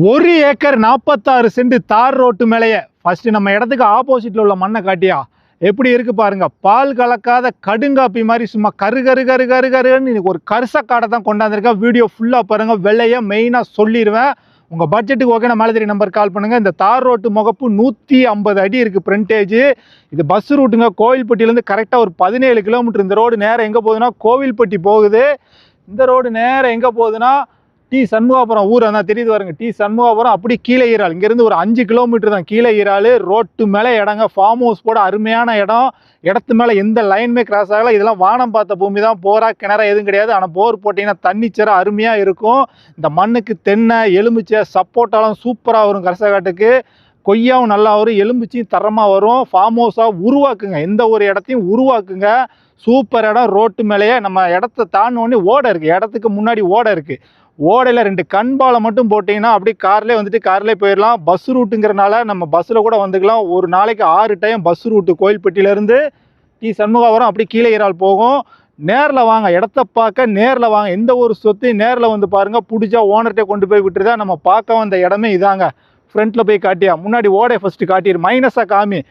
1 acre 46 send தார் road மேலேயே first நம்ம இடத்துக்கு ஆப்போசிட்ல உள்ள மண்ணை காட்டியா எப்படி இருக்கு பாருங்க. பால் கலக்காத கடுங்காப்பி மாதிரி சும்மா கரு கரு கரு கரு கருன்னு ஒரு கரிசக்காடை தான் கொண்டாந்துருக்கேன். வீடியோ ஃபுல்லாக பாருங்க. வெள்ளையை மெயினாக சொல்லிடுவேன். உங்கள் பட்ஜெட்டுக்கு ஓகே மேலே தெரிய நம்பர் கால் பண்ணுங்கள். இந்த தார் ரோட்டு முகப்பு 150 அடி இருக்குது ஃப்ரண்டேஜ். இது பஸ் ரூட்டுங்க. கோவில்பட்டியிலேருந்து கரெக்டாக ஒரு 17 கிலோமீட்டர். இந்த ரோடு நேரம் எங்கே போகுதுன்னா கோவில்பட்டி போகுது. இந்த ரோடு நேரம் எங்கே போகுதுன்னா டி சண்முகாபுரம் ஊர் அதான் தெரியுது பாருங்க. டி சண்முகாபுரம் அப்படி கீழே ஈராள். இங்கேருந்து ஒரு 5 கிலோமீட்டர் தான் கீழே ஈராள். ரோட்டு மேலே இடங்க. ஃபார்ம் ஹவுஸ் போட அருமையான இடம். இடத்து மேலே எந்த லைனுமே கிராஸ் ஆகலை. இதெல்லாம் வானம் பார்த்த பூமி தான். போரா கிணறா எதுவும் கிடையாது. ஆனால் போர் போட்டிங்கன்னா தண்ணிச்சர அருமையாக இருக்கும். இந்த மண்ணுக்கு தென்னை எலுமிச்சை சப்போட்டாலாம் சூப்பராக வரும். கரசக்காட்டுக்கு கொய்யாவும் நல்லா வரும். எலும்பிச்சியும் தரமாக வரும். ஃபார்ம் ஹவுஸாக உருவாக்குங்க. எந்த ஒரு இடத்தையும் உருவாக்குங்க. சூப்பர் இடம். ரோட்டு மேலேயே நம்ம இடத்த தாண்டினோடனே ஓடை இருக்குது. இடத்துக்கு முன்னாடி ஓடை இருக்குது. ஓடையில் 2 கண்பாலை மட்டும் போட்டிங்கன்னா அப்படியே கார்லேயே வந்துட்டு கார்லேயே போயிடலாம். பஸ் ரூட்டுங்கிறனால நம்ம பஸ்ஸில் கூட வந்துக்கலாம். ஒரு நாளைக்கு 6 டைம் பஸ் ரூட்டு கோயில்பட்டியிலேருந்து டி சண்முகாபுரம் அப்படி கீழே ஈரால் போகும். நேரில் வாங்க. இடத்த பார்க்க நேரில் வாங்க. எந்த ஒரு சொத்தையும் நேரில் வந்து பாருங்கள். பிடிச்சா ஓனர்கிட்ட கொண்டு போய் விட்டுருதா. நம்ம பார்க்க வந்த இடமே இதாங்க. ஃப்ரண்ட்டில் போய் காட்டியா முன்னாடி ஓடை ஃபஸ்ட்டு காட்டிடு. மைனஸாக காமி.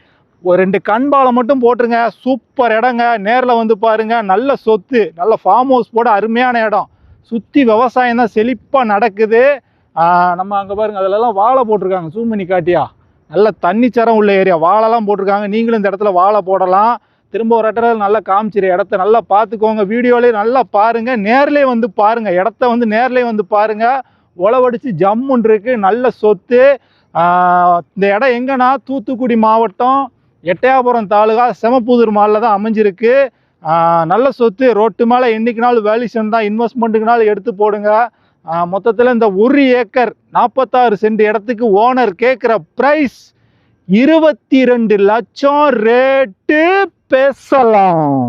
ஒரு 2 கண்பாலை மட்டும் போட்டுருங்க. சூப்பர் இடங்க. நேரில் வந்து பாருங்கள். நல்ல சொத்து. நல்ல ஃபார்ம் ஹவுஸ் போட அருமையான இடம். சுற்றி விவசாயம் தான் செழிப்பாக நடக்குது. நம்ம அங்கே பாருங்கள். அதிலெல்லாம் வாழை போட்டிருக்காங்க. ஜூம் பண்ணி காட்டியா நல்ல தண்ணிச்சரம் உள்ள ஏரியா. வாழைலாம் போட்டிருக்காங்க. நீங்களும் இந்த இடத்துல வாழை போடலாம். திரும்ப ஒரு இடத்துல நல்லா காமிச்சிரு. இடத்த நல்லா பார்த்துக்கோங்க. வீடியோலேயே நல்லா பாருங்கள். நேர்லேயே வந்து பாருங்கள். இடத்த வந்து நேர்லேயே வந்து பாருங்கள். உழவடிச்சு ஜம்முன்னு இருக்குது. நல்ல சொத்து. இந்த இடம் எங்கன்னா தூத்துக்குடி மாவட்டம் எட்டயாபுரம் தாலுகா செமப்புதூர் மாலில் தான் அமைஞ்சிருக்கு. நல்ல சொத்து. ரோட்டு மேலே என்றைக்குனாலும் வேல்யூஷன் தான். இன்வெஸ்ட்மெண்ட்டுக்குனாலும் எடுத்து போடுங்க. மொத்தத்தில் இந்த 1 ஏக்கர் 46 சென்ட் இடத்துக்கு ஓனர் கேட்குற ப்ரைஸ் 22 லட்சம் ரேட்டு. பேசலாம்.